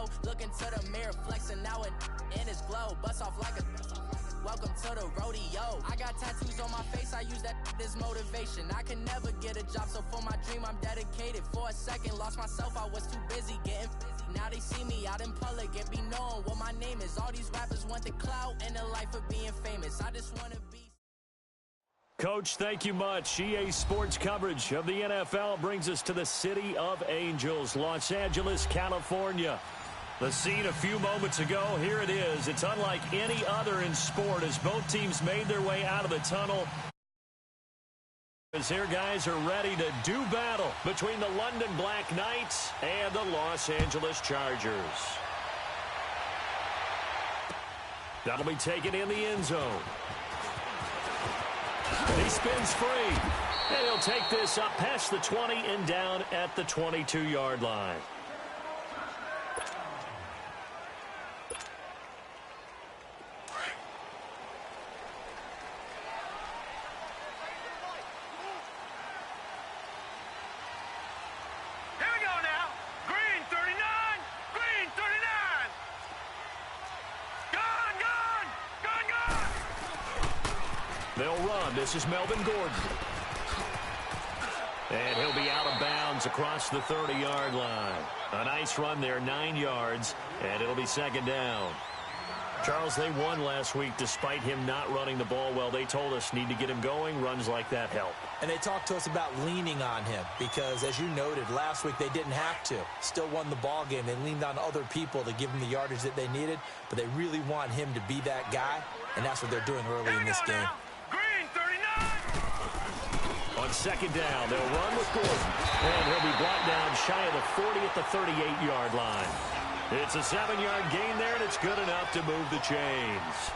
flow. Look into the mirror, flexing now in his glow. Bust off like a welcome to the rodeo. I got tattoos on my face, I use that as motivation. I can never get a job, so for my dream I'm dedicated. For a second, lost myself, I was too busy getting busy. Now they see me out in public and be knowing what my name is. All these rappers want the clout and the life of being famous. I just want to be... Coach, thank you much. EA Sports coverage of the NFL brings us to the City of Angels, Los Angeles, California. The scene a few moments ago, here it is. It's unlike any other in sport as both teams made their way out of the tunnel. As here guys are ready to do battle between the London Black Knights and the Los Angeles Chargers. That'll be taken in the end zone. He spins free. And he'll take this up past the 20 and down at the 22-yard line. They'll run. This is Melvin Gordon. And he'll be out of bounds across the 30-yard line. A nice run there, 9 yards, and it'll be second down. Charles, they won last week despite him not running the ball well. They told us need to get him going. Runs like that help. And they talked to us about leaning on him because, as you noted, last week they didn't have to. Still won the ball game. They leaned on other people to give them the yardage that they needed, but they really want him to be that guy, and that's what they're doing early in this game. On second down, they'll run with Gordon. And he'll be brought down shy of the 40 at the 38-yard line. It's a 7-yard gain there, and it's good enough to move the chains.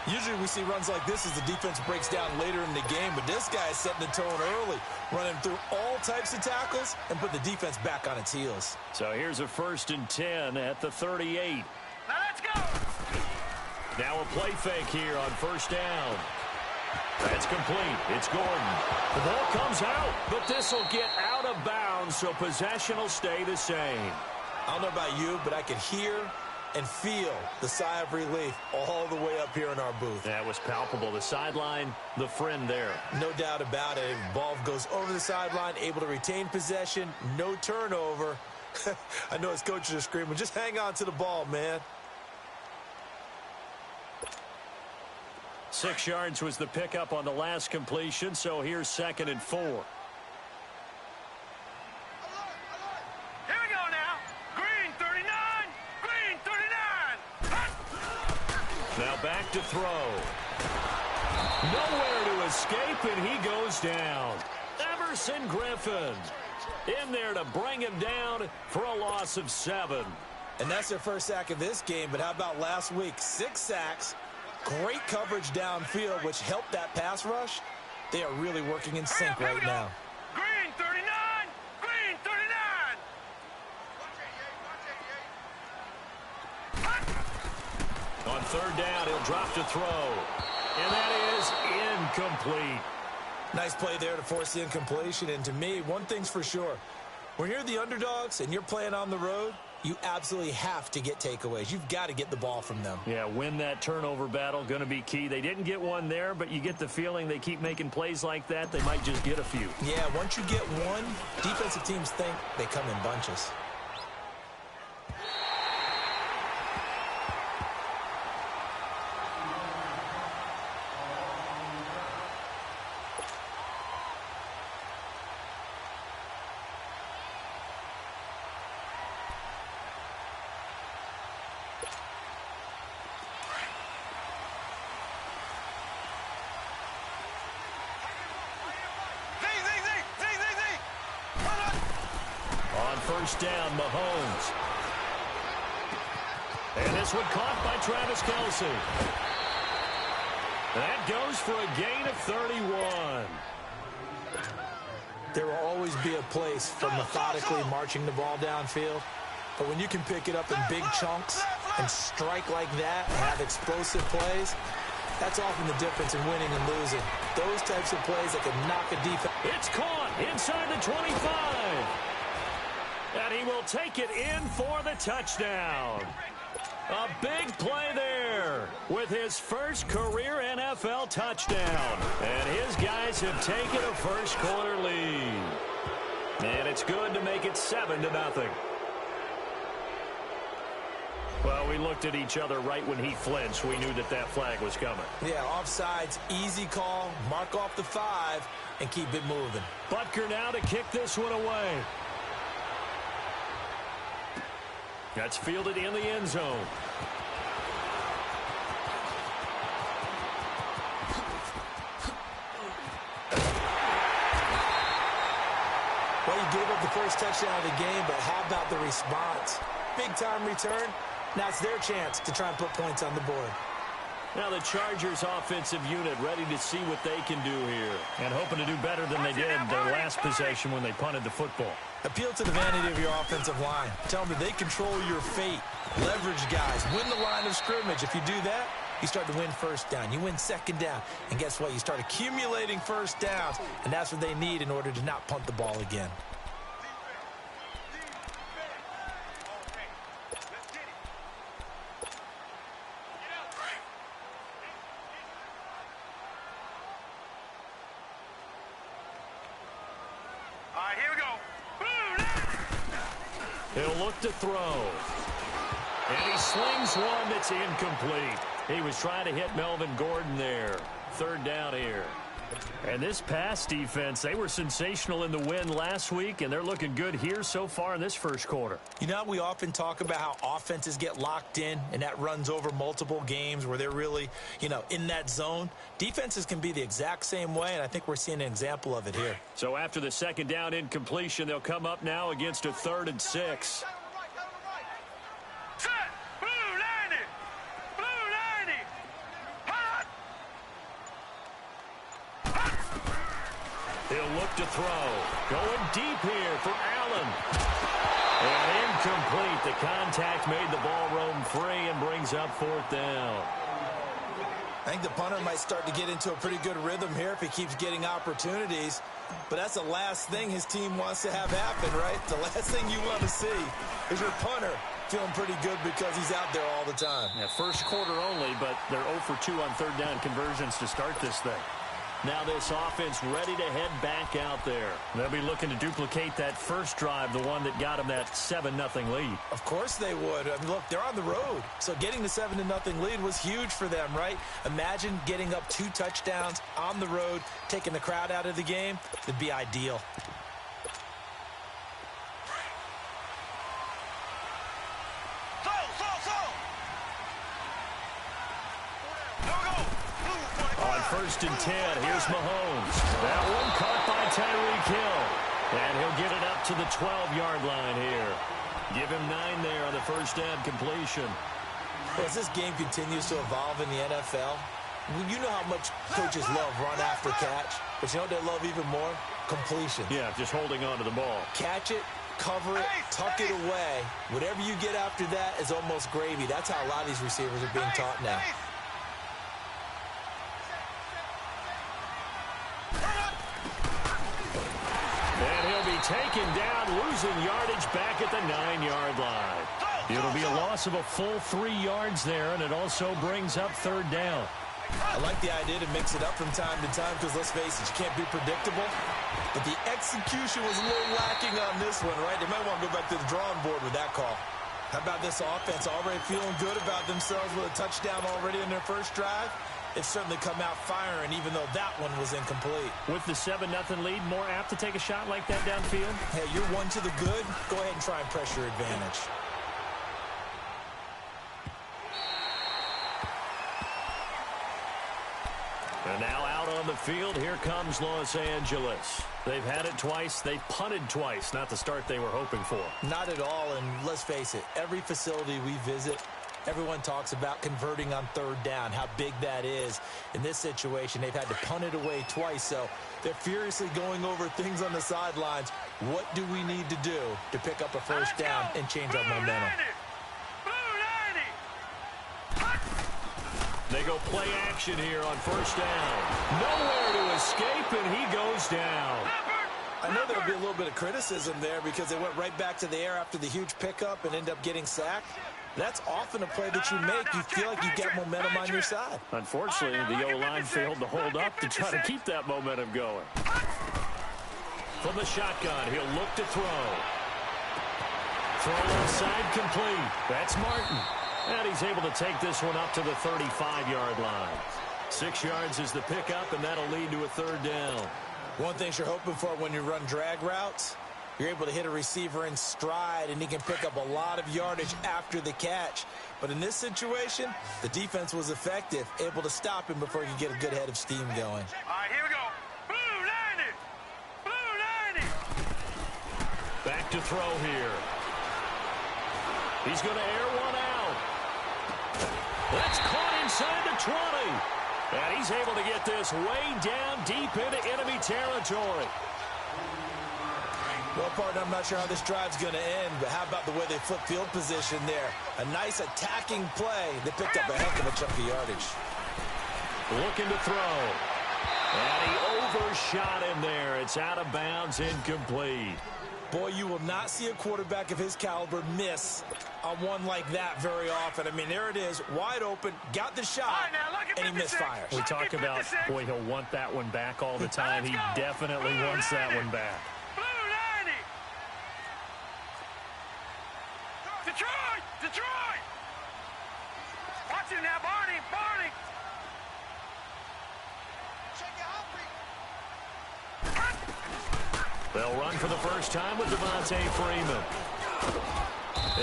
Usually we see runs like this as the defense breaks down later in the game, but this guy is setting the tone early, running through all types of tackles and put the defense back on its heels. So here's a 1st and 10 at the 38. Now let's go! Now a play fake here on 1st down. That's complete. It's Gordon. The ball comes out, but this will get out of bounds, so possession will stay the same. I don't know about you, but I could hear and feel the sigh of relief all the way up here in our booth. That was palpable. The sideline, the friend there. No doubt about it. Ball goes over the sideline, able to retain possession, no turnover. I know his coaches are screaming, just hang on to the ball, man. 6 yards was the pickup on the last completion, so here's 2nd and 4. Here we go now. Green 39. Green 39. Now back to throw. Nowhere to escape, and he goes down. Everson Griffin in there to bring him down for a loss of 7. And that's their first sack of this game, but how about last week? 6 sacks. Great coverage downfield, which helped that pass rush. They are really working in sync right now. Green 39. Green 39. On 3rd down, he'll drop to throw. And that is incomplete. Nice play there to force the incompletion. And to me, one thing's for sure. When you're the underdogs and you're playing on the road, you absolutely have to get takeaways. You've got to get the ball from them. Yeah, win that turnover battle, going to be key. They didn't get one there, but you get the feeling they keep making plays like that, they might just get a few. Yeah, once you get one, defensive teams think they come in bunches. First down, Mahomes. And this one caught by Travis Kelce. That goes for a gain of 31. There will always be a place for methodically marching the ball downfield. But when you can pick it up in big chunks and strike like that and have explosive plays, that's often the difference in winning and losing. Those types of plays that can knock a defense. It's caught inside the 25. And he will take it in for the touchdown. A big play there with his first career NFL touchdown. And his guys have taken a first-quarter lead. And it's good to make it 7-0. Well, we looked at each other right when he flinched. We knew that flag was coming. Yeah, offsides, easy call, mark off the 5, and keep it moving. Butker now to kick this one away. That's fielded in the end zone. Well, you gave up the first touchdown of the game, but how about the response? Big-time return. Now it's their chance to try and put points on the board. Now the Chargers offensive unit ready to see what they can do here. And hoping to do better than they did their last possession when they punted the football. Appeal to the vanity of your offensive line. Tell them that they control your fate. Leverage guys. Win the line of scrimmage. If you do that, you start to win first down. You win second down. And guess what? You start accumulating first downs. And that's what they need in order to not punt the ball again. He'll look to throw. And he slings one that's incomplete. He was trying to hit Melvin Gordon there. Third down here. And this pass defense, they were sensational in the win last week, and they're looking good here so far in this first quarter. You know, we often talk about how offenses get locked in, and that runs over multiple games where they're really, in that zone. Defenses can be the exact same way, and I think we're seeing an example of it here. So after the second down incompletion, they'll come up now against a 3rd and 6. He'll look to throw. Going deep here for Allen. And incomplete. The contact made the ball roam free and brings up 4th down. I think the punter might start to get into a pretty good rhythm here if he keeps getting opportunities. But that's the last thing his team wants to have happen, right? The last thing you want to see is your punter feeling pretty good because he's out there all the time. Yeah, first quarter only, but they're 0 for 2 on third down conversions to start this thing. Now this offense ready to head back out there. They'll be looking to duplicate that first drive, the one that got them that 7-0 lead. Of course they would. I mean, look, they're on the road. So getting the 7-0 lead was huge for them, right? Imagine getting up 2 touchdowns on the road, taking the crowd out of the game. It'd be ideal. First and 10, here's Mahomes. That one caught by Tyreek Hill. And he'll get it up to the 12-yard line here. Give him 9 there on the first down completion. As this game continues to evolve in the NFL, you know how much coaches love run after catch. But you know what they love even more? Completion. Yeah, just holding on to the ball. Catch it, cover it, tuck it away. Whatever you get after that is almost gravy. That's how a lot of these receivers are being taught now. Taken down, losing yardage back at the 9-yard line. It'll be a loss of a full 3 yards there, and it also brings up third down. I like the idea to mix it up from time to time because, let's face it, you can't be predictable. But the execution was a little lacking on this one, right? They might want to go back to the drawing board with that call. How about this offense already feeling good about themselves with a touchdown already in their first drive? It's certainly come out firing, even though that one was incomplete. With the 7-0 lead, more apt to take a shot like that downfield? Hey, you're one to the good. Go ahead and try and press your advantage. And now out on the field, here comes Los Angeles. They've had it twice. They've punted twice. Not the start they were hoping for. Not at all, and let's face it, every facility we visit, everyone talks about converting on third down, how big that is. In this situation, they've had to punt it away twice, so they're furiously going over things on the sidelines. What do we need to do to pick up a first down and change our momentum? They go play action here on first down. Nowhere to escape, and he goes down. I know there'll be a little bit of criticism there because they went right back to the air after the huge pickup and end up getting sacked. That's often a play that you make. You feel like you get momentum on your side. Unfortunately, the O-line failed to hold up to try to keep that momentum going. From the shotgun, he'll look to throw. Throw inside, complete. That's Martin. And he's able to take this one up to the 35-yard line. 6 yards is the pickup, and that'll lead to a third down. One thing you're hoping for when you run drag routes, you're able to hit a receiver in stride, and he can pick up a lot of yardage after the catch. But in this situation, the defense was effective, able to stop him before he could get a good head of steam going. All right, here we go. Blue 90. Blue 90. Back to throw here. He's going to air one out. That's caught inside the 20. And he's able to get this way down deep into enemy territory. Well, partner, I'm not sure how this drive's going to end, but how about the way they flip field position there? A nice attacking play. They picked up a heck of a chunk of yardage. Looking to throw. And he overshot him there. It's out of bounds, incomplete. Boy, you will not see a quarterback of his caliber miss on one like that very often. I mean, there it is, wide open, got the shot, and he misfires. We talk about, boy, he'll want that one back all the time. He definitely wants that one back. Blue 90. Detroit! Detroit! Watch him now, Barney! Barney! They'll run for the first time with Devontae Freeman.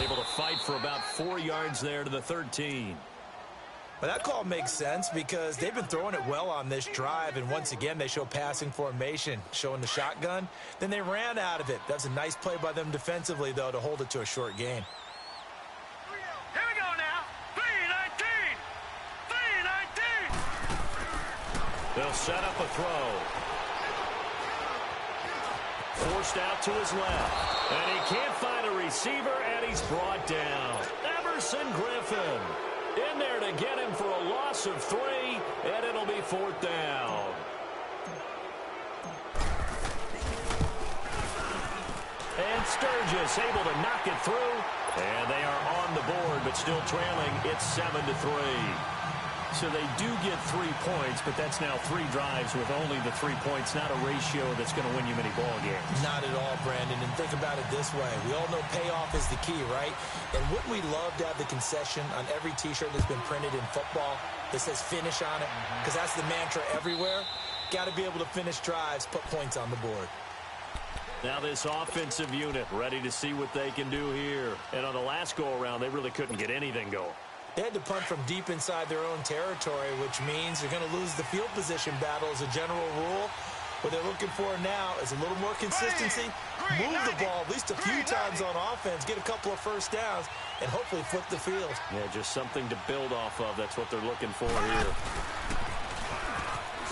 Able to fight for about 4 yards there to the 13. Well, that call makes sense because they've been throwing it well on this drive, and once again, they show passing formation, showing the shotgun. Then they ran out of it. That's a nice play by them defensively, though, to hold it to a short gain. Here we go now. 3-19. 3-19. They'll set up a throw. Forced out to his left. And he can't find a receiver, and he's brought down. Emerson Griffin in there to get him for a loss of 3, and it'll be 4th down. And Sturgis able to knock it through. And they are on the board, but still trailing. It's 7-3. So they do get 3 points, but that's now 3 drives with only the 3 points, not a ratio that's going to win you many ball games. Not at all, Brandon, and think about it this way. We all know payoff is the key, right? And wouldn't we love to have the concession on every T-shirt that's been printed in football that says finish on it? Because that's the mantra everywhere. Got to be able to finish drives, put points on the board. Now this offensive unit ready to see what they can do here. And on the last go-around, they really couldn't get anything going. They had to punt from deep inside their own territory, which means they're going to lose the field position battle as a general rule. What they're looking for now is a little more consistency, move the ball at least a few times on offense, get a couple of first downs, and hopefully flip the field. Yeah, just something to build off of. That's what they're looking for here.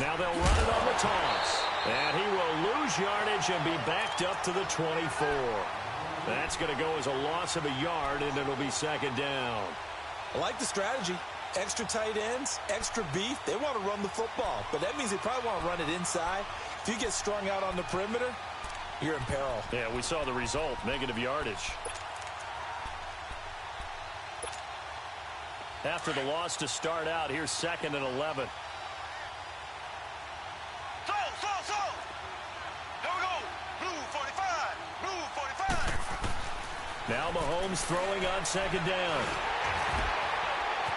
Now they'll run it on the toss. And he will lose yardage and be backed up to the 24. That's going to go as a loss of a yard, and it'll be 2nd down. I like the strategy. Extra tight ends, extra beef. They want to run the football, but that means they probably want to run it inside. If you get strung out on the perimeter, you're in peril. Yeah, we saw the result, negative yardage. After the loss to start out, here's 2nd and 11. So. Here we go. Blue 45. Blue 45. Now Mahomes throwing on 2nd down.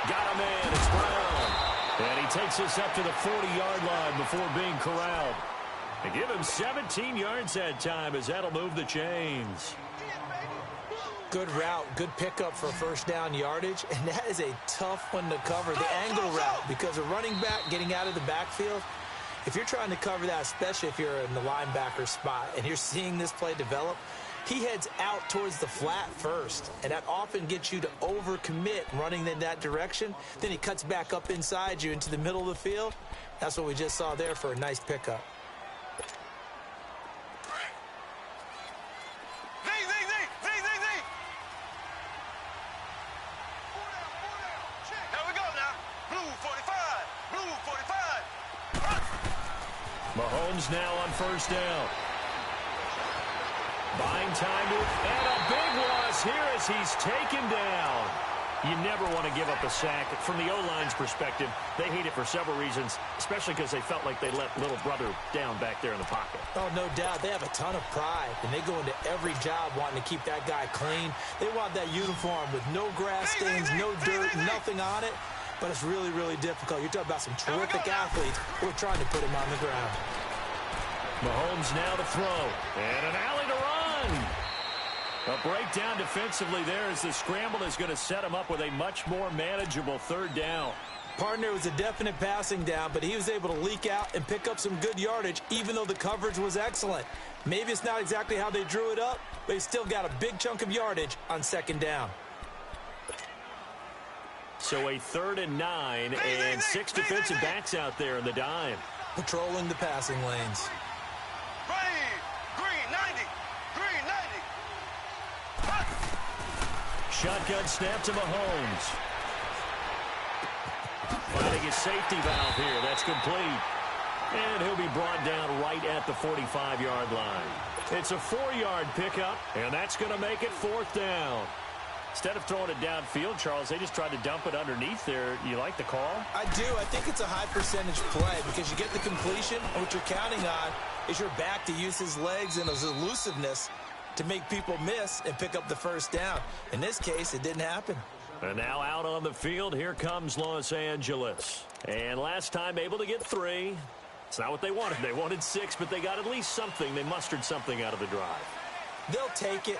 Got him in. It's Brown. And he takes us up to the 40-yard line before being corralled. They give him 17 yards that time as that'll move the chains. Good route, good pickup for first down yardage, and that is a tough one to cover, the angle route, because a running back getting out of the backfield, if you're trying to cover that, especially if you're in the linebacker spot and you're seeing this play develop, he heads out towards the flat first, and that often gets you to overcommit running in that direction. Then he cuts back up inside you into the middle of the field. That's what we just saw there for a nice pickup. Mahomes now on first down. Buying time and a big loss here as he's taken down. You never want to give up a sack. From the O-line's perspective, they hate it for several reasons, especially because they felt like they let little brother down back there in the pocket. Oh, no doubt. They have a ton of pride, and they go into every job wanting to keep that guy clean. They want that uniform with no grass stains, no dirt, nothing on it. But it's really, really difficult. You're talking about some terrific athletes who are trying to put him on the ground. Mahomes now to throw. And an alley to run. A breakdown defensively there as the scramble is going to set him up with a much more manageable third down. Partner was a definite passing down, but he was able to leak out and pick up some good yardage, even though the coverage was excellent. Maybe it's not exactly how they drew it up, but he still got a big chunk of yardage on second down. So a 3rd and 9 and 6 defensive backs out there in the dime. Patrolling the passing lanes. Green 90. Green 90. Shotgun snap to Mahomes. Finding a safety valve here. That's complete. And he'll be brought down right at the 45-yard line. It's a 4-yard pickup, and that's going to make it 4th down. Instead of throwing it downfield, Charles, they just tried to dump it underneath there. You like the call? I do. I think it's a high-percentage play because you get the completion, and what you're counting on is your back to use his legs and his elusiveness to make people miss and pick up the first down. In this case, it didn't happen. And now out on the field, here comes Los Angeles. And last time able to get 3. It's not what they wanted. They wanted 6, but they got at least something. They mustered something out of the drive. They'll take it.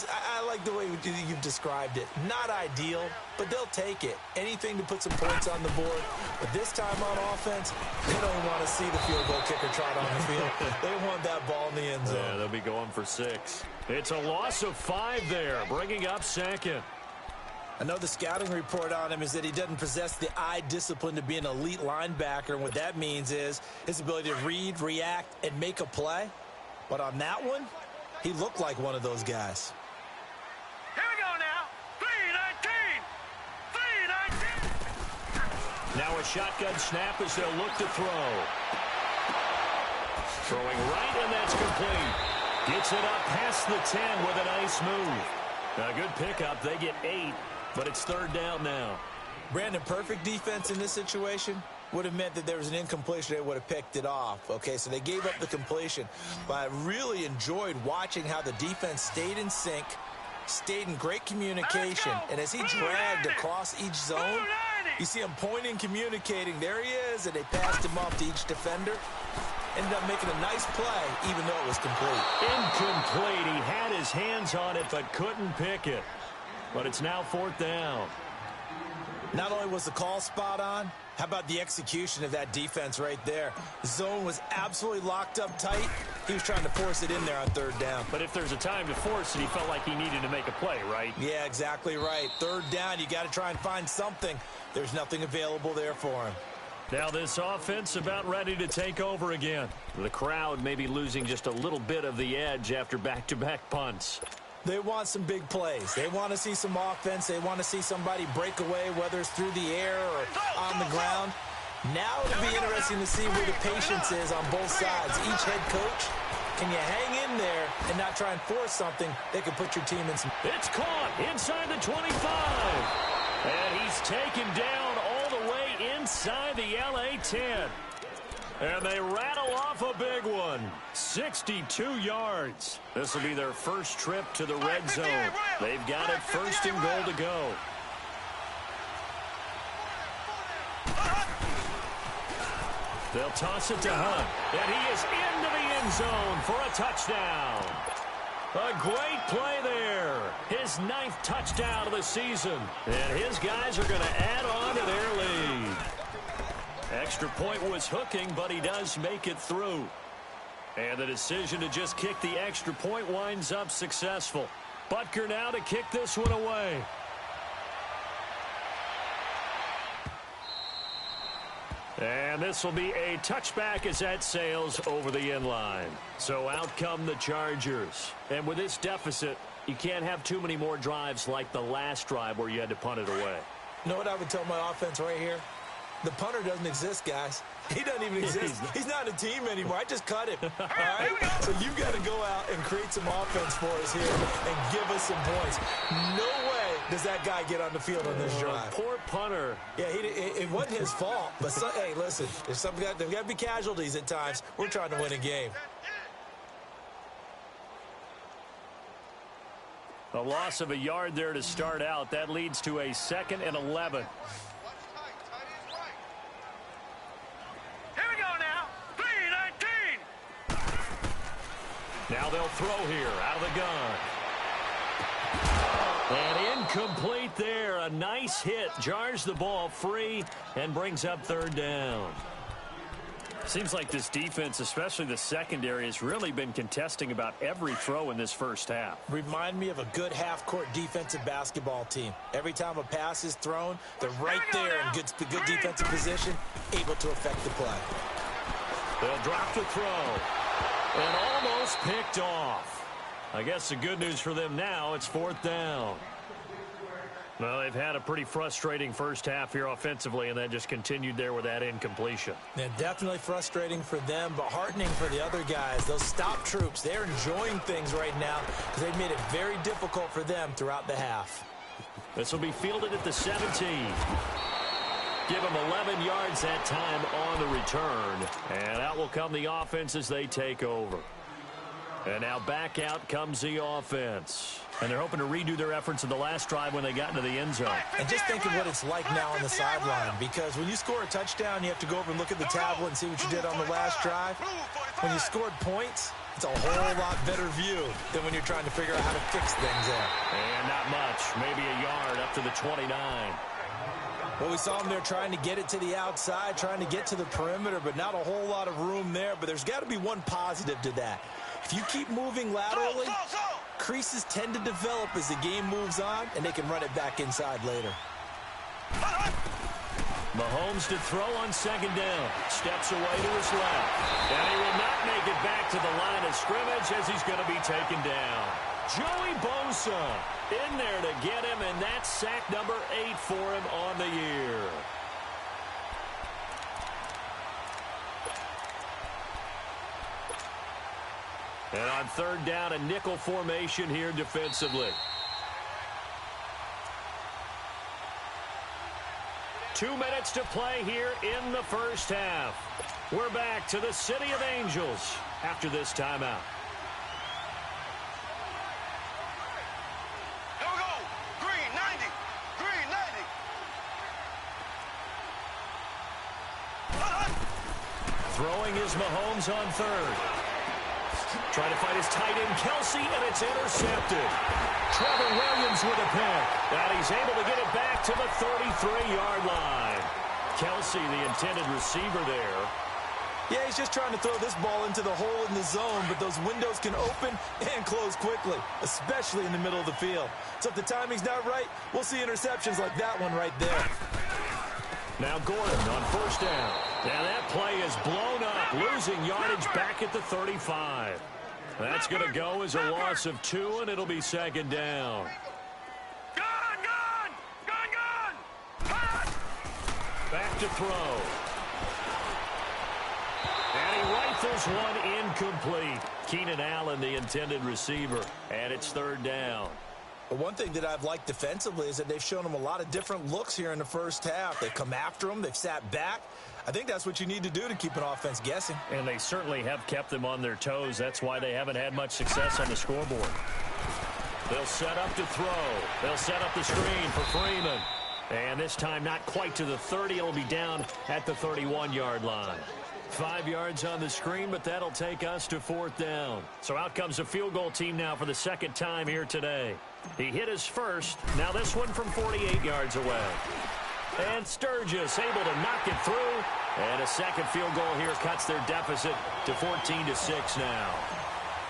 I like the way you've described it. Not ideal, but they'll take it. Anything to put some points on the board. But this time on offense, they don't want to see the field goal kicker trot on the field. They want that ball in the end zone. Yeah, they'll be going for 6. It's a loss of 5 there, bringing up 2nd. I know the scouting report on him is that he doesn't possess the eye discipline to be an elite linebacker, and what that means is his ability to read, react, and make a play. But on that one, he looked like one of those guys. Here we go now. 3-19. 3-19. Now a shotgun snap as they'll look to throw. Throwing right, and that's complete. Gets it up past the 10 with a nice move. A good pickup. They get 8, but it's 3rd down now. Brandon, perfect defense in this situation would have meant that there was an incompletion. They would have picked it off. Okay, so they gave up the completion. But I really enjoyed watching how the defense stayed in sync, stayed in great communication. And as he dragged across each zone, you see him pointing, communicating. There he is, and they passed him off to each defender. Ended up making a nice play, even though it was complete. Incomplete. He had his hands on it, but couldn't pick it. But it's now 4th down. Not only was the call spot on, how about the execution of that defense right there? The zone was absolutely locked up tight. He was trying to force it in there on 3rd down. But if there's a time to force it, he felt like he needed to make a play, right? Yeah, exactly right. 3rd down, you got to try and find something. There's nothing available there for him. Now this offense about ready to take over again. The crowd may be losing just a little bit of the edge after back-to-back punts. They want some big plays. They want to see some offense. They want to see somebody break away, whether it's through the air or on the ground. Now it'll be interesting to see where the patience is on both sides. Each head coach, can you hang in there and not try and force something that can put your team in some... It's caught inside the 25. And he's taken down all the way inside the LA 10. And they rattle off a big one. 62 yards. This will be their first trip to the red zone. They've got it 1st and goal to go. They'll toss it to Hunt. And he is into the end zone for a touchdown. A great play there. His 9th touchdown of the season. And his guys are going to add on to their lead. Extra point was hooking, but he does make it through. And the decision to just kick the extra point winds up successful. Butker now to kick this one away. And this will be a touchback as that sails over the end line. So out come the Chargers. And with this deficit, you can't have too many more drives like the last drive where you had to punt it away. You know what I would tell my offense right here? The punter doesn't exist, guys. He doesn't even exist. He's not a team anymore. I just cut him. All right? So you've got to go out and create some offense for us here and give us some points. No way does that guy get on the field on this drive. Poor punter. Yeah, it wasn't his fault. But, hey, listen, there's got to be casualties at times. We're trying to win a game. A loss of a yard there to start out. That leads to a 2nd and 11. Now they'll throw here out of the gun. And incomplete there. A nice hit. Jars the ball free and brings up 3rd down. Seems like this defense, especially the secondary, has really been contesting about every throw in this first half. Remind me of a good half-court defensive basketball team. Every time a pass is thrown, they're right there in good defensive position, able to affect the play. They'll drop to throw. And almost picked off. I guess the good news for them now, it's 4th down. Well, they've had a pretty frustrating first half here offensively, and then just continued there with that incompletion. Yeah, definitely frustrating for them, but heartening for the other guys. Those stop troops, they're enjoying things right now because they've made it very difficult for them throughout the half. This will be fielded at the 17. Give them 11 yards that time on the return. And out will come the offense as they take over. And now back out comes the offense. And they're hoping to redo their efforts in the last drive when they got into the end zone. And just think of what it's like now on the sideline, because when you score a touchdown, you have to go over and look at the tablet and see what you did on the last drive. When you scored points, it's a whole lot better view than when you're trying to figure out how to fix things there. And not much, maybe a yard up to the 29. Well, we saw him there trying to get it to the outside, trying to get to the perimeter, but not a whole lot of room there. But there's got to be one positive to that. If you keep moving laterally, creases tend to develop as the game moves on, and they can run it back inside later. Mahomes to throw on 2nd down. Steps away to his left. And he will not make it back to the line of scrimmage as he's going to be taken down. Joey Bosa in there to get him, and that's sack number 8 for him on the year. And on 3rd down, a nickel formation here defensively. 2 minutes to play here in the first half. We're back to the City of Angels after this timeout. Here we go. Green 90. Green 90. Throwing is Mahomes on 3rd. Trying to fight his tight end, Kelsey, and it's intercepted. Trevor Williams with a pick. And he's able to get it back to the 33-yard line. Kelsey, the intended receiver there. Yeah, he's just trying to throw this ball into the hole in the zone, but those windows can open and close quickly, especially in the middle of the field. So if the timing's not right, we'll see interceptions like that one right there. Now Gordon on 1st down. Now that play is blown up, losing yardage back at the 35. That's going to go as a loss of 2, and it'll be 2nd down. Gun! Back to throw. And he rifles one incomplete. Keenan Allen, the intended receiver, and it's 3rd down. But one thing that I've liked defensively is that they've shown them a lot of different looks here in the first half. They've come after them. They've sat back. I think that's what you need to do to keep an offense guessing. And they certainly have kept them on their toes. That's why they haven't had much success on the scoreboard. They'll set up to throw. They'll set up the screen for Freeman. And this time not quite to the 30. It'll be down at the 31-yard line. 5 yards on the screen, but that'll take us to 4th down. So out comes a field goal team now for the 2nd time here today. He hit his first. Now this one from 48 yards away. And Sturgis able to knock it through. And a second field goal here cuts their deficit to 14-6 now.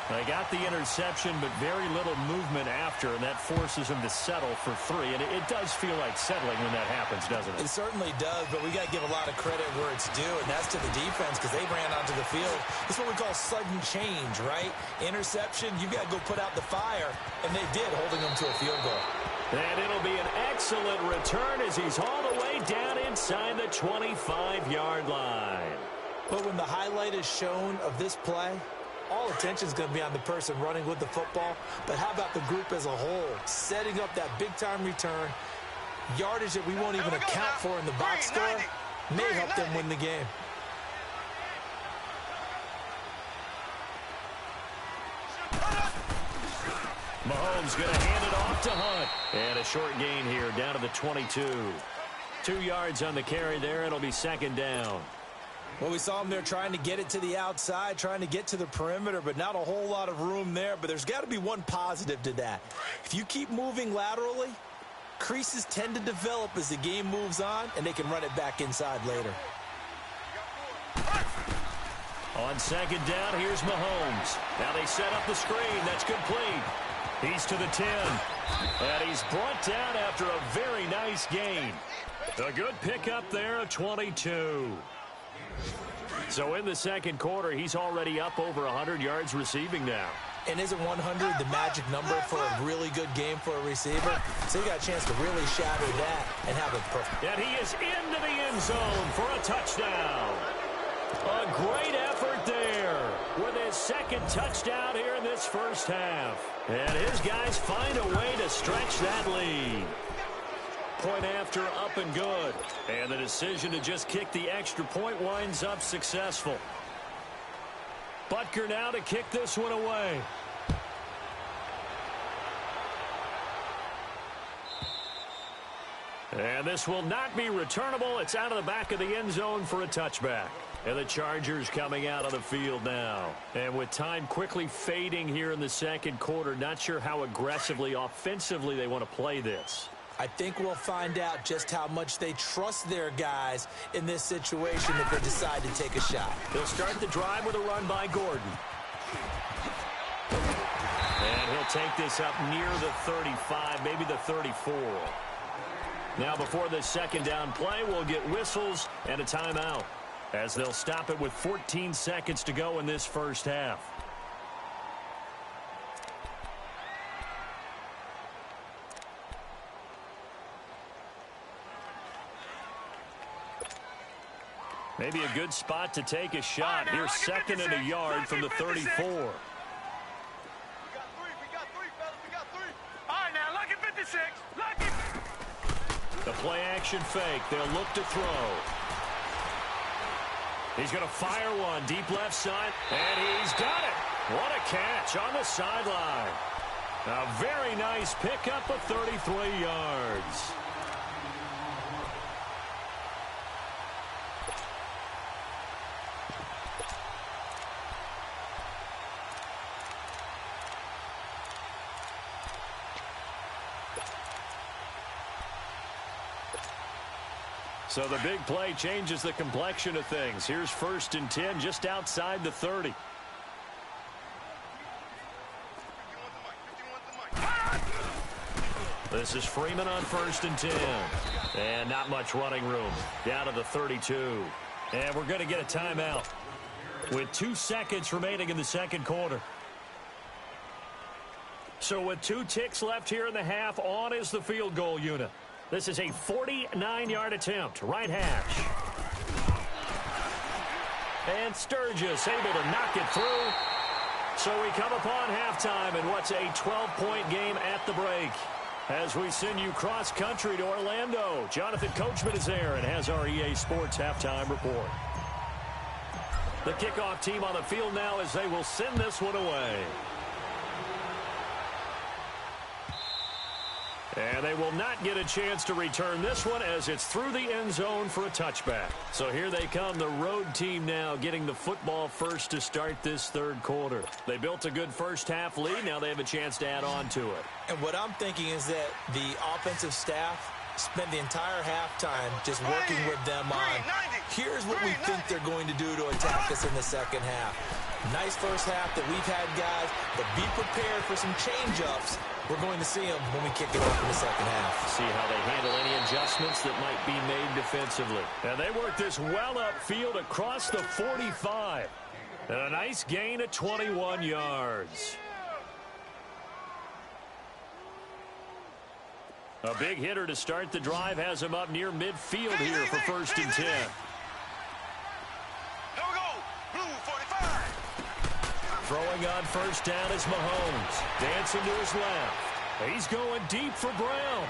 They got the interception, but very little movement after, and that forces them to settle for 3. And it does feel like settling when that happens, doesn't it? It certainly does, but we got to give a lot of credit where it's due, and that's to the defense because they ran onto the field. It's what we call sudden change, right? Interception, you got to go put out the fire, and they did, holding them to a field goal. And it'll be an excellent return as he's hauled away down inside the 25-yard line. But when the highlight is shown of this play, all attention is going to be on the person running with the football. But how about the group as a whole? Setting up that big-time return, yardage that we won't even account for in the box score, may help them win the game. Mahomes going to hand it off to Hunt. And a short gain here down to the 22. 2 yards on the carry there. It'll be second down. Well, we saw him there trying to get it to the outside, trying to get to the perimeter, but not a whole lot of room there. But there's got to be one positive to that. If you keep moving laterally, creases tend to develop as the game moves on, and they can run it back inside later. On second down, here's Mahomes. Now they set up the screen. That's complete. He's to the 10. And he's brought down after a very nice gain. A good pickup there of 22. So in the second quarter, he's already up over 100 yards receiving now. And isn't 100 the magic number for a really good game for a receiver? So you got a chance to really shatter that and have it perfect. And he is into the end zone for a touchdown. A great effort there with his second touchdown here in this first half. And his guys find a way to stretch that lead. Point after, up and good. And the decision to just kick the extra point winds up successful. Butker now to kick this one away. And this will not be returnable. It's out of the back of the end zone for a touchback. And the Chargers coming out of the field now. And with time quickly fading here in the second quarter, not sure how aggressively, offensively they want to play this. I think we'll find out just how much they trust their guys in this situation if they decide to take a shot. They'll start the drive with a run by Gordon. And he'll take this up near the 35, maybe the 34. Now before this second down play, we'll get whistles and a timeout as they'll stop it with 14 seconds to go in this first half. Maybe a good spot to take a shot. Here's second and a yard from the 34. We got three, fellas. We got three. All right, now, lucky 56. Lucky. The play action fake. They'll look to throw. He's going to fire one deep left side, and he's got it. What a catch on the sideline. A very nice pickup of 33 yards. So the big play changes the complexion of things. Here's 1st and 10 just outside the 30. This is Freeman on 1st and 10. And not much running room. Down to the 32. And we're going to get a timeout with 2 seconds remaining in the second quarter. So with 2 ticks left here in the half, on is the field goal unit. This is a 49-yard attempt, right hash. And Sturgis able to knock it through. So we come upon halftime in what's a 12-point game at the break. As we send you cross-country to Orlando, Jonathan Coachman is there and has our EA Sports halftime report. The kickoff team on the field now as they will send this one away. And they will not get a chance to return this one as it's through the end zone for a touchback. So here they come, the road team now getting the football first to start this third quarter. They built a good first half lead. Now they have a chance to add on to it. And what I'm thinking is that the offensive staff spend the entire halftime just working with them on, here's what we think they're going to do to attack us in the second half. Nice first half that we've had, guys, but be prepared for some change-ups. We're going to see them when we kick it off in the second half. See how they handle any adjustments that might be made defensively. And they work this well upfield across the 45. And a nice gain of 21 yards. A big hitter to start the drive has him up near midfield here for 1st and 10. There we go. Blue 45. Throwing on 1st down is Mahomes. Dancing to his left. He's going deep for Brown.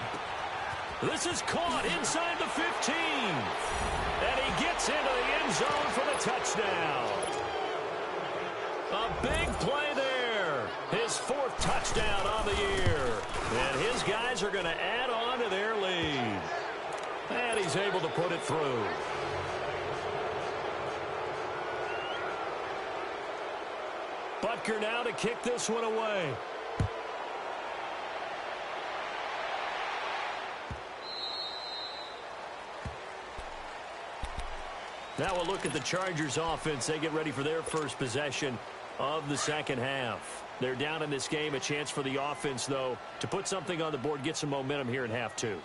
This is caught inside the 15. And he gets into the end zone for the touchdown. A big play there. His 4th touchdown on the year. And his guys are going to add on to their lead. And he's able to put it through. Butker now to kick this one away. Now we'll look at the Chargers offense. They get ready for their first possession of the second half. They're down in this game. A chance for the offense, though, to put something on the board, get some momentum here in half 2.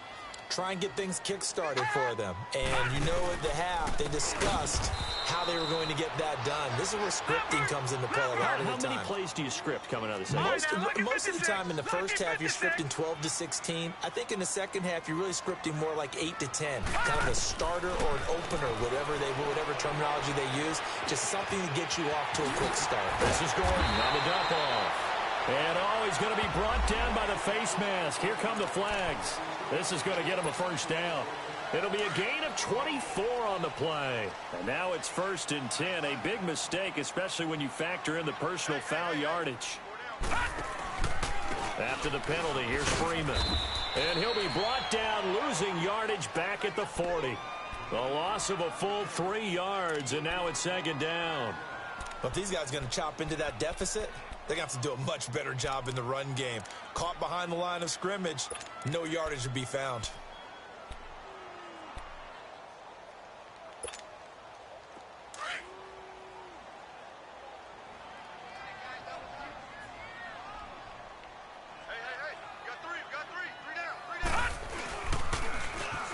Try and get things kick-started for them. And you know at the half, they discussed how they were going to get that done. This is where scripting comes into play a lot of the time. How many plays do you script coming out of the second half? Most of the time in the first half, you're scripting 12 to 16. I think in the second half, you're really scripting more like 8 to 10. Kind of a starter or an opener, whatever terminology they use. Just something to get you off to a quick start. This is Gordon on the dump off. And he's going to be brought down by the face mask. Here come the flags. This is going to get him a 1st down. It'll be a gain of 24 on the play. And now it's 1st and 10. A big mistake, especially when you factor in the personal foul yardage. After the penalty, here's Freeman. And he'll be brought down, losing yardage back at the 40. The loss of a full 3 yards, and now it's 2nd down. But these guys are going to chop into that deficit. They're going to have to do a much better job in the run game. Caught behind the line of scrimmage, no yardage to be found.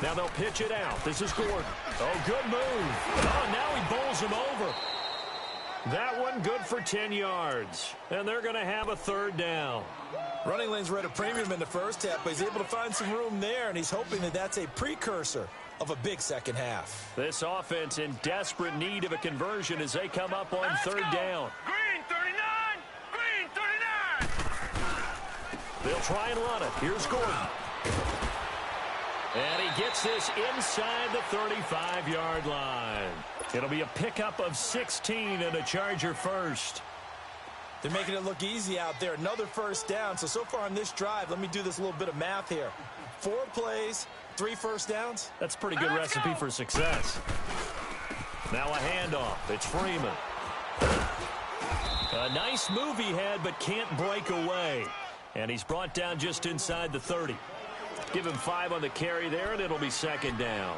Now they'll pitch it out. This is Gordon. Oh, good move. Oh, now he bowls him over. That one good for 10 yards. And they're going to have a 3rd down. Running lanes were at a premium in the first half, but he's able to find some room there, and he's hoping that that's a precursor of a big second half. This offense in desperate need of a conversion as they come up on 3rd down. Green 39. Green 39. They'll try and run it. Here's Gordon. And he gets this inside the 35-yard line. It'll be a pickup of 16 and a Charger 1st. They're making it look easy out there. Another 1st down. So far on this drive, let me do this little bit of math here. 4 plays, 3 1st downs. That's a pretty good recipe for success. Now a handoff. It's Freeman. A nice move he had, but can't break away. And he's brought down just inside the 30. Give him 5 on the carry there, and it'll be 2nd down.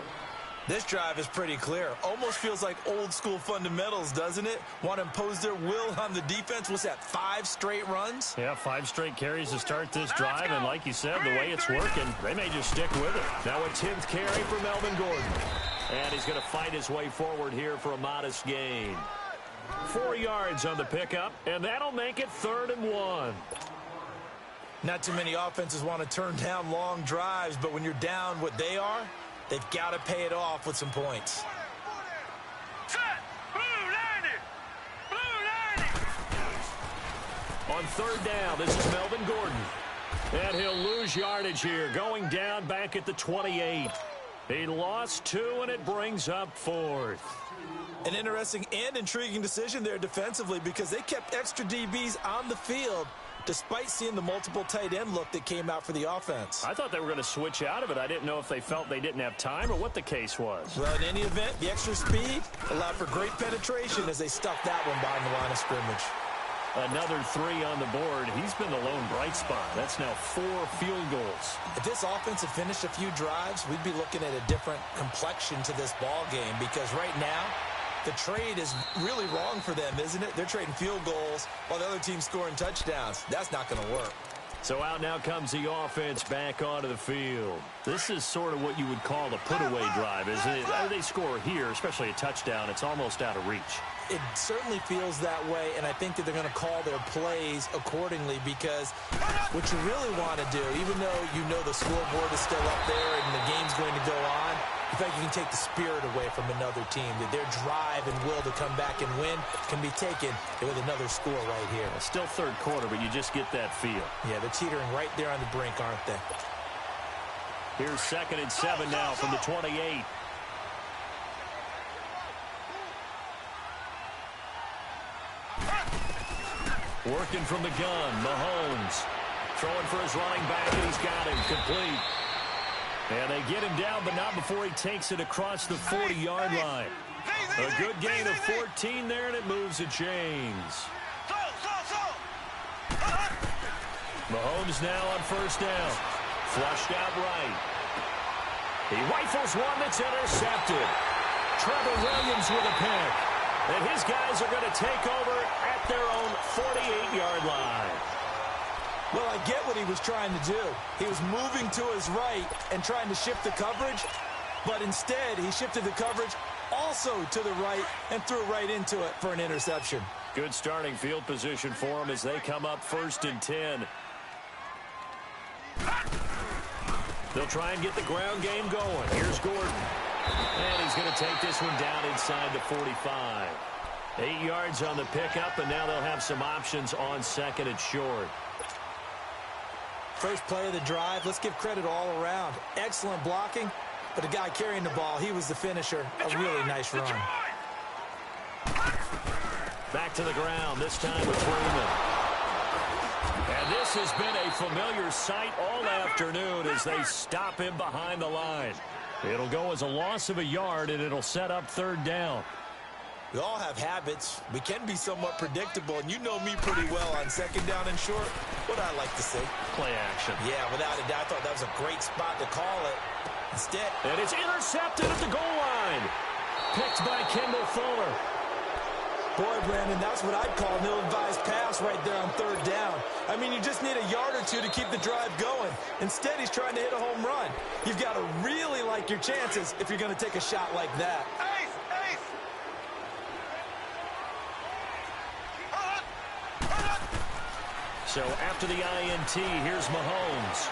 This drive is pretty clear. Almost feels like old school fundamentals, doesn't it? Want to impose their will on the defense. What's that, 5 straight runs? Yeah, 5 straight carries to start this drive, and like you said, the way it's working, they may just stick with it. Now a 10th carry for Melvin Gordon. And he's going to fight his way forward here for a modest gain. 4 yards on the pickup, and that'll make it 3rd and 1. Not too many offenses want to turn down long drives, but when you're down what they are, they've got to pay it off with some points. Set. Blue 90. Blue 90. On 3rd down, this is Melvin Gordon. And he'll lose yardage here, going down back at the 28. He lost 2, and it brings up 4th. An interesting and intriguing decision there defensively because they kept extra DBs on the field despite seeing the multiple tight end look that came out for the offense. I thought they were going to switch out of it. I didn't know if they felt they didn't have time or what the case was. Well, in any event, the extra speed allowed for great penetration as they stuffed that one behind the line of scrimmage. Another 3 on the board. He's been the lone bright spot. That's now 4 field goals. If this offense had finished a few drives, we'd be looking at a different complexion to this ball game, because right now, the trade is really wrong for them, isn't it? They're trading field goals while the other team's scoring touchdowns. That's not going to work. So out now comes the offense back onto the field. This is sort of what you would call the put-away drive, isn't it? They score here, especially a touchdown. It's almost out of reach. It certainly feels that way, and I think that they're going to call their plays accordingly, because what you really want to do, even though you know the scoreboard is still up there and the game's going to go on, in fact, you can take the spirit away from another team, that their drive and will to come back and win can be taken with another score right here. Still third quarter, but you just get that feel. Yeah, they're teetering right there on the brink, aren't they? Here's 2nd and 7 now from the 28. Working from the gun, Mahomes. Throwing for his running back, and he's got him complete. And they get him down, but not before he takes it across the 40-yard line. A good gain of 14 there, and it moves the chains. Mahomes now on 1st down. Flushed out right. He rifles one that's intercepted. Trevor Williams with a pick. And his guys are going to take over at their own 48-yard line. Well, I get what he was trying to do. He was moving to his right and trying to shift the coverage, but instead he shifted the coverage also to the right and threw right into it for an interception. Good starting field position for him as they come up 1st and 10. They'll try and get the ground game going. Here's Gordon. And he's going to take this one down inside the 45. 8 yards on the pickup, and now they'll have some options on 2nd and short. First play of the drive, let's give credit all around. Excellent blocking, but the guy carrying the ball, he was the finisher. A really nice run. Back to the ground, this time with Freeman. And this has been a familiar sight all afternoon as they stop him behind the line. It'll go as a loss of a yard, and it'll set up 3rd down. We all have habits. We can be somewhat predictable, and you know me pretty well on 2nd down and short. What I like to see. Play action. Yeah, without a doubt. I thought that was a great spot to call it. Instead. And it's intercepted at the goal line. Picked by Kendall Fuller. Boy, Brandon, that's what I'd call an ill-advised pass right there on 3rd down. I mean, you just need a yard or two to keep the drive going. Instead, he's trying to hit a home run. You've got to really like your chances if you're going to take a shot like that. So after the INT, here's Mahomes.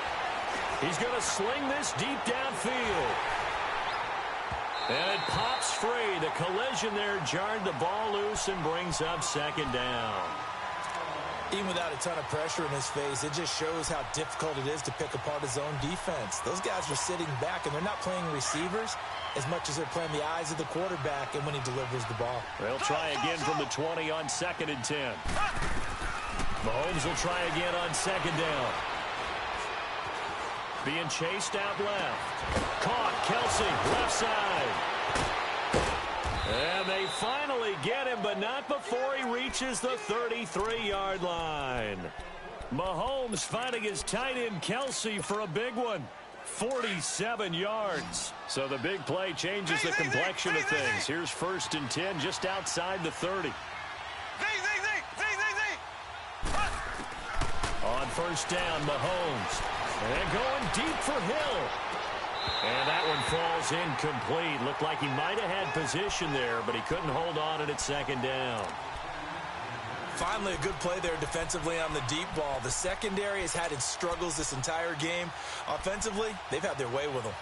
He's going to sling this deep downfield. And it pops free. The collision there jarred the ball loose and brings up 2nd down. Even without a ton of pressure in his face, it just shows how difficult it is to pick apart his own defense. Those guys are sitting back, and they're not playing receivers as much as they're playing the eyes of the quarterback and when he delivers the ball. They'll try again from the 20 on 2nd and 10. Mahomes will try again on 2nd down. Being chased out left. Caught. Kelsey, left side. And they finally get him, but not before he reaches the 33-yard line. Mahomes finding his tight end Kelsey for a big one. 47 yards. So the big play changes the complexion of things. Here's 1st and 10 just outside the 30. On 1st down, Mahomes. And going deep for Hill. And that one falls incomplete. Looked like he might have had position there, but he couldn't hold on it at 2nd down. Finally, a good play there defensively on the deep ball. The secondary has had its struggles this entire game. Offensively, they've had their way with them.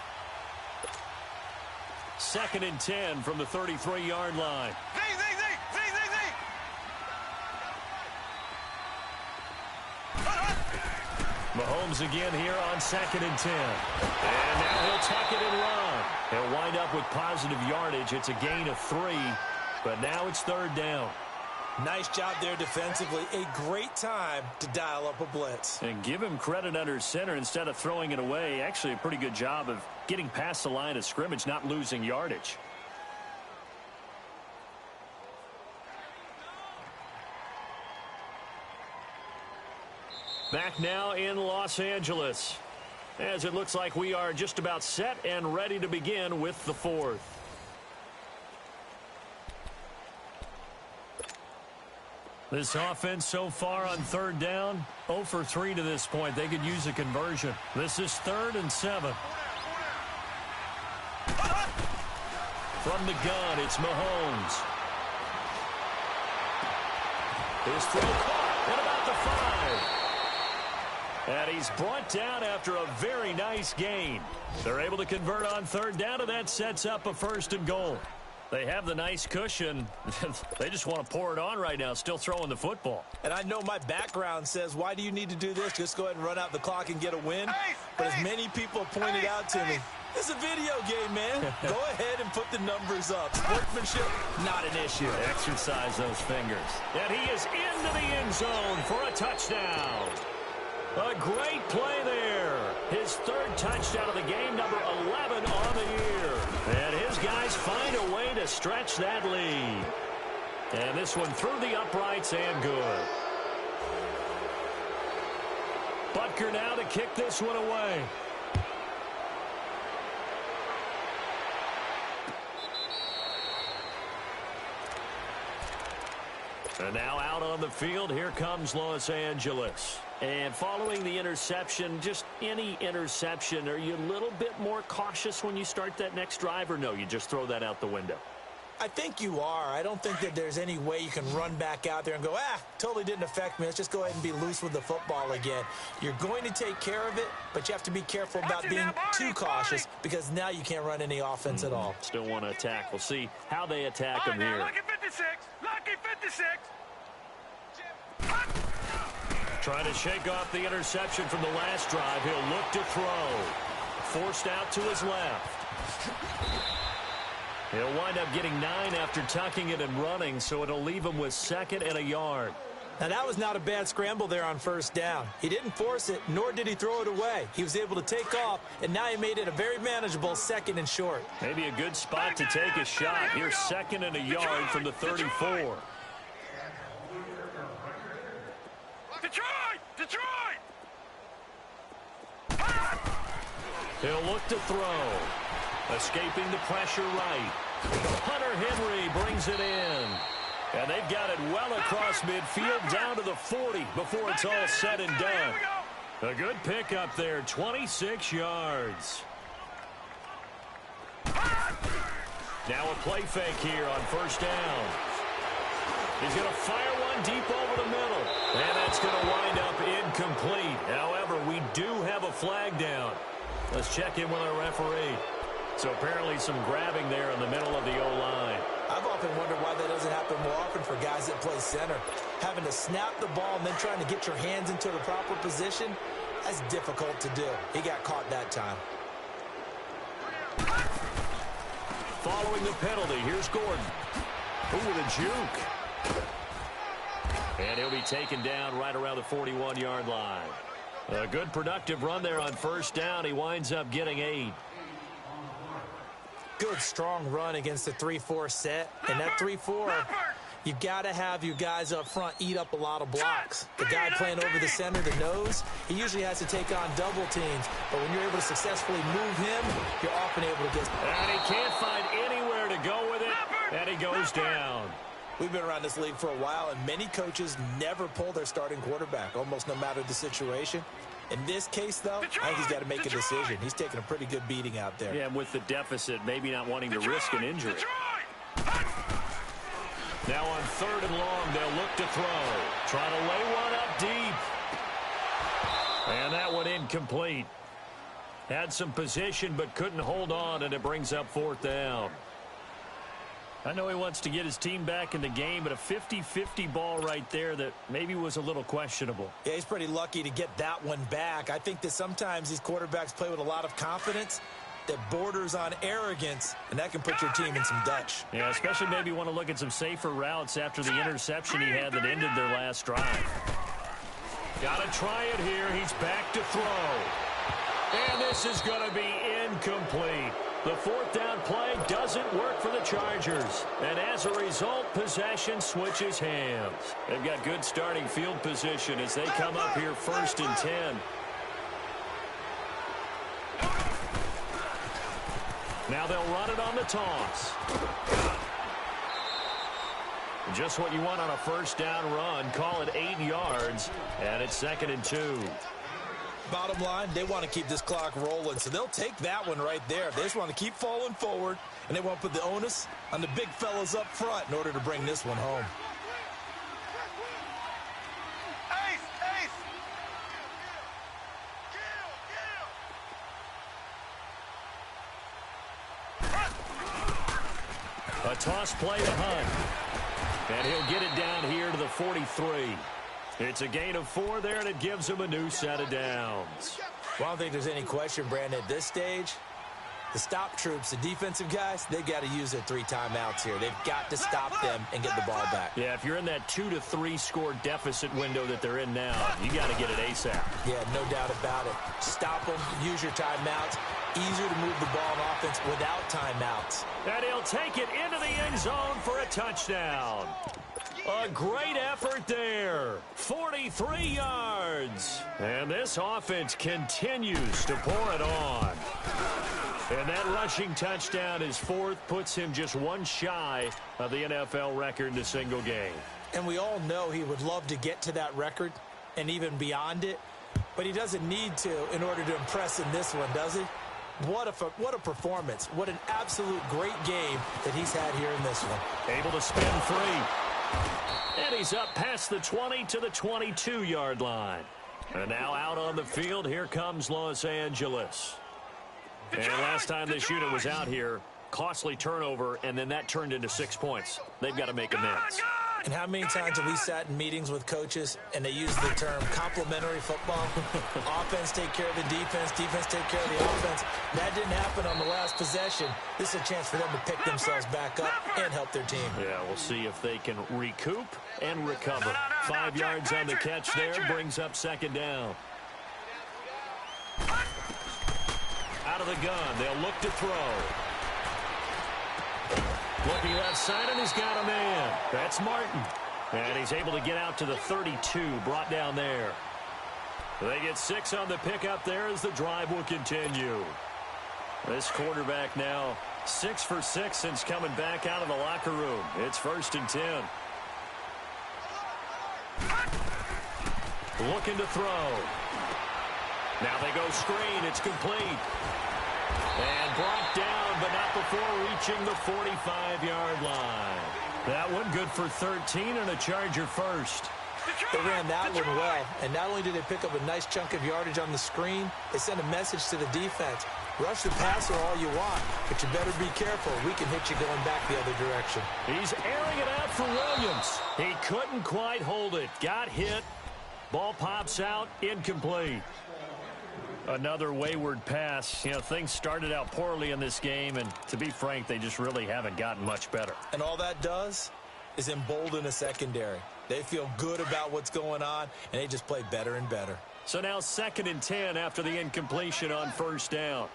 2nd and 10 from the 33-yard line. Mahomes again here on 2nd and 10. And now he'll tuck it and run. He'll wind up with positive yardage. It's a gain of 3, but now it's 3rd down. Nice job there defensively. A great time to dial up a blitz. And give him credit under center instead of throwing it away. Actually, a pretty good job of getting past the line of scrimmage, not losing yardage. Back now in Los Angeles, as it looks like we are just about set and ready to begin with the fourth. This offense so far on third down, 0 for 3 to this point. They could use a conversion. This is 3rd and 7. From the gun, it's Mahomes. His throw caught at about the 5. And he's brought down after a very nice gain. They're able to convert on third down, and that sets up a 1st and goal. They have the nice cushion. They just want to pour it on right now, still throwing the football. And I know my background says, why do you need to do this? Just go ahead and run out the clock and get a win. But as many people pointed out to me, this is a video game, man. Go ahead and put the numbers up. Sportsmanship, not an issue. Exercise those fingers. And he is into the end zone for a touchdown. A great play there. His 3rd touchdown of the game, number 11 on the year. And his guys find a way to stretch that lead. And this one through the uprights and good. Butker now to kick this one away. And now out on the field, here comes Los Angeles. And following the interception, just any interception, are you a little bit more cautious when you start that next drive, or no, you just throw that out the window? I think you are. I don't think that there's any way you can run back out there and go, totally didn't affect me. Let's just go ahead and be loose with the football again. You're going to take care of it, but you have to be careful about being too cautious because now you can't run any offense at all. Still want to attack. We'll see how they attack him here. Lucky 56. Lucky 56. Trying to shake off the interception from the last drive. He'll look to throw. Forced out to his left. He'll wind up getting 9 after tucking it and running, so it'll leave him with 2nd and a yard. Now, that was not a bad scramble there on 1st down. He didn't force it, nor did he throw it away. He was able to take off, and now he made it a very manageable 2nd and short. Maybe a good spot to take a shot. Here's 2nd and a yard from the 34. Detroit! He'll look to throw. Escaping the pressure right. Hunter Henry brings it in. And they've got it well across midfield down to the 40 before it's all said and done. A good pickup there, 26 yards. Now a play fake here on 1st down. He's going to fire one deep over the middle. And that's going to wind up incomplete. However, we do have a flag down. Let's check in with our referee. So apparently some grabbing there in the middle of the O-line. I've often wondered why that doesn't happen more often for guys that play center. Having to snap the ball and then trying to get your hands into the proper position, that's difficult to do. He got caught that time. Following the penalty, here's Gordon. Ooh, with a juke. And he'll be taken down right around the 41-yard line. A good productive run there on 1st down. He winds up getting 8. Good, strong run against the 3-4 set. And that 3-4, you've got to have your guys up front eat up a lot of blocks. The guy playing over the center, the nose, he usually has to take on double teams. But when you're able to successfully move him, you're often able to get... And he can't find anywhere to go with it, and he goes down. We've been around this league for a while, and many coaches never pull their starting quarterback, almost no matter the situation. In this case, though, I think he's got to make a decision. He's taking a pretty good beating out there. Yeah, and with the deficit, maybe not wanting to risk an injury. Now on 3rd and long, they'll look to throw. Trying to lay one up deep. And that one incomplete. Had some position, but couldn't hold on, and it brings up 4th down. I know he wants to get his team back in the game, but a 50-50 ball right there that maybe was a little questionable. Yeah, he's pretty lucky to get that one back. I think that sometimes these quarterbacks play with a lot of confidence that borders on arrogance, and that can put your team in some Dutch. Yeah, especially maybe want to look at some safer routes after the interception he had that ended their last drive. Got to try it here. He's back to throw. And this is going to be incomplete. The fourth down play doesn't work for the Chargers. And as a result, possession switches hands. They've got good starting field position as they come up here 1st and 10. Now they'll run it on the toss. Just what you want on a first down run. Call it 8 yards, and it's 2nd and 2. Bottom line, they want to keep this clock rolling, so they'll take that one right there. They just want to keep falling forward, and they want to put the onus on the big fellas up front in order to bring this one home. A toss play to Hunt. And he'll get it down here to the 43. It's a gain of 4 there, and it gives him a new set of downs. Well, I don't think there's any question, Brandon, at this stage, the stop troops, the defensive guys, they got to use their 3 timeouts here. They've got to stop them and get the ball back. Yeah, if you're in that 2 to 3 score deficit window that they're in now, you got to get it ASAP. Yeah, no doubt about it. Stop them, use your timeouts. Easier to move the ball on offense without timeouts. And he'll take it into the end zone for a touchdown. A great effort there. 43 yards. And this offense continues to pour it on. And that rushing touchdown, his 4th, puts him just 1 shy of the NFL record in a single game. And we all know he would love to get to that record and even beyond it. But he doesn't need to in order to impress in this one, does he? What a performance. What an absolute great game that he's had here in this one. Able to spin free. And he's up past the 20 to the 22-yard line. And now out on the field, here comes Los Angeles. And last time this unit was out here, costly turnover, and then that turned into 6 points. They've got to make amends. And how many times have we sat in meetings with coaches and they use the term complementary football? Offense take care of the defense, defense take care of the offense. That didn't happen on the last possession. This is a chance for them to pick themselves back up and help their team. Yeah, we'll see if they can recoup and recover. 5 yards on the catch there, brings up 2nd down. Out of the gun, they'll look to throw. Looking left side, and he's got a man. That's Martin. And he's able to get out to the 32, brought down there. They get 6 on the pickup there as the drive will continue. This quarterback now 6 for 6 since coming back out of the locker room. It's 1st and 10. Looking to throw. Now they go screen. It's complete. And brought down, but not before reaching the 45-yard line. That one good for 13 and a Charger first. They ran that one well, and not only did they pick up a nice chunk of yardage on the screen, they sent a message to the defense. Rush the passer all you want, but you better be careful. We can hit you going back the other direction. He's airing it out for Williams. He couldn't quite hold it. Got hit. Ball pops out, incomplete. Another wayward pass. You know, things started out poorly in this game, and to be frank, they just really haven't gotten much better. And all that does is embolden a secondary. They feel good about what's going on, and they just play better and better. So now 2nd and 10 after the incompletion on 1st down.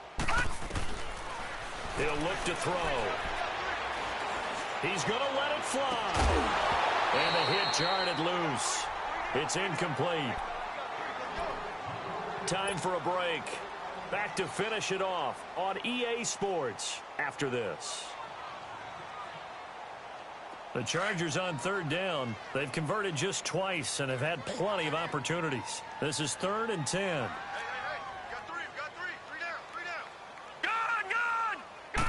He'll look to throw. He's going to let it fly. And the hit jarred it loose. It's incomplete. Time for a break. Back to finish it off on EA Sports after this. The Chargers on 3rd down. They've converted just twice and have had plenty of opportunities. This is 3rd and 10. Got three down. Gun.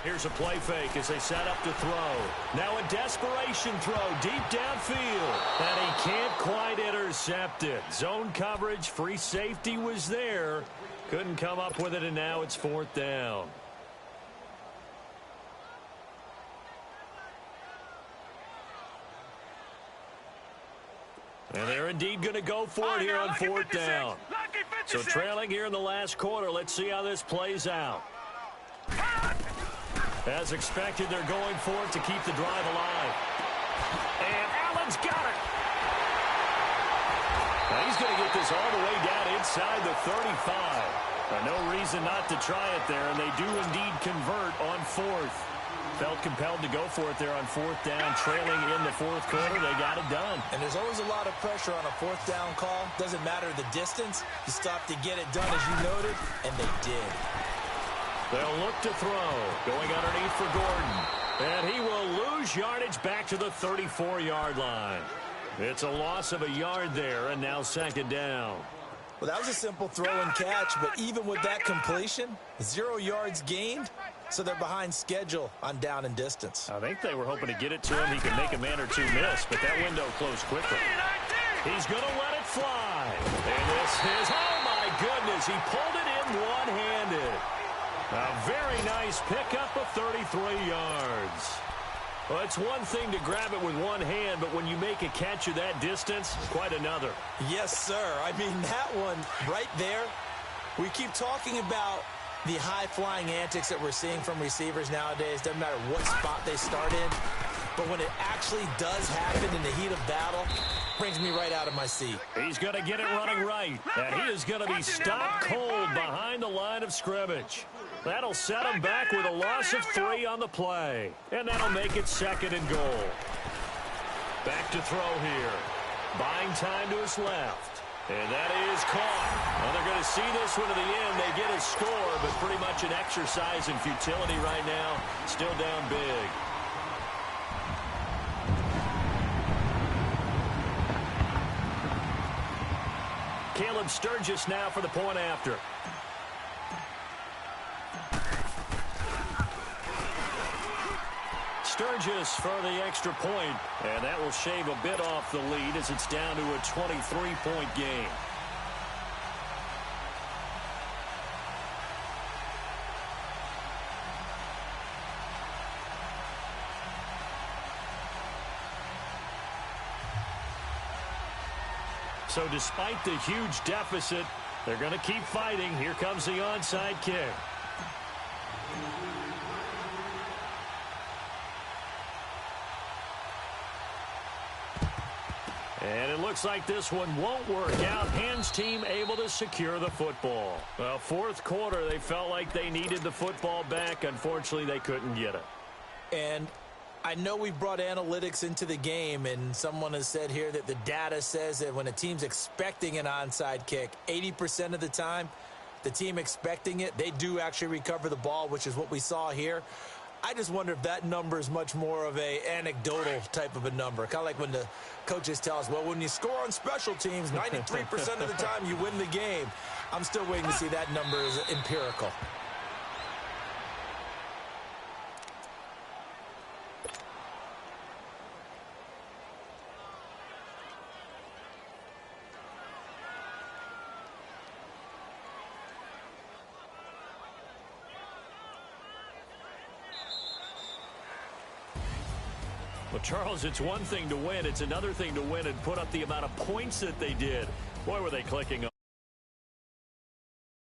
Here's a play fake as they set up to throw. Now a desperation throw deep downfield. And he can't quite intercept it. Zone coverage, free safety was there. Couldn't come up with it, and now it's 4th down. And they're indeed going to go for it here on 4th down. So trailing here in the last quarter. Let's see how this plays out. As expected, they're going for it to keep the drive alive. And Allen's got it. Now he's going to get this all the way down inside the 35. No reason not to try it there, and they do indeed convert on fourth. Felt compelled to go for it there on fourth down, trailing in the fourth quarter. They got it done. And there's always a lot of pressure on a fourth down call. Doesn't matter the distance. You stop to get it done, as you noted, and they did. They'll look to throw. Going underneath for Gordon. And he will lose yardage back to the 34-yard line. It's a loss of a yard there, and now second down. Well, that was a simple throw and catch, but even with that completion, 0 yards gained, so they're behind schedule on down and distance. I think they were hoping to get it to him. He could make a man or two miss, but that window closed quickly. He's going to let it fly. And this is, oh my goodness, he pulled it in one-handed. A very nice pickup of 33 yards. Well, it's one thing to grab it with one hand, but when you make a catch of that distance, quite another. Yes, sir. I mean, that one right there, we keep talking about the high-flying antics that we're seeing from receivers nowadays. Doesn't matter what spot they start in. But when it actually does happen in the heat of battle, brings me right out of my seat. He's going to get it running right. And he is going to be stopped cold behind the line of scrimmage. That'll set him back with a loss of 3 on the play. And that'll make it second and goal. Back to throw here. Buying time to his left. And that is caught. Well, they're going to see this one to the end. They get a score, but pretty much an exercise in futility right now. Still down big. Caleb Sturgis now for the point after. Sturgis for the extra point, and that will shave a bit off the lead as it's down to a 23-point game. So despite the huge deficit, they're going to keep fighting. Here comes the onside kick. And it looks like this one won't work out. Hands team able to secure the football. Well, fourth quarter, they felt like they needed the football back. Unfortunately, they couldn't get it. And I know we've brought analytics into the game, and someone has said here that the data says that when a team's expecting an onside kick, 80% of the time, the team expecting it, they do actually recover the ball, which is what we saw here. I just wonder if that number is much more of a anecdotal type of a number. Kind of like when the coaches tell us, well, when you score on special teams, 93% of the time you win the game. I'm still waiting to see that number is empirical. Well, Charles, it's one thing to win. It's another thing to win and put up the amount of points that they did. Boy, were they clicking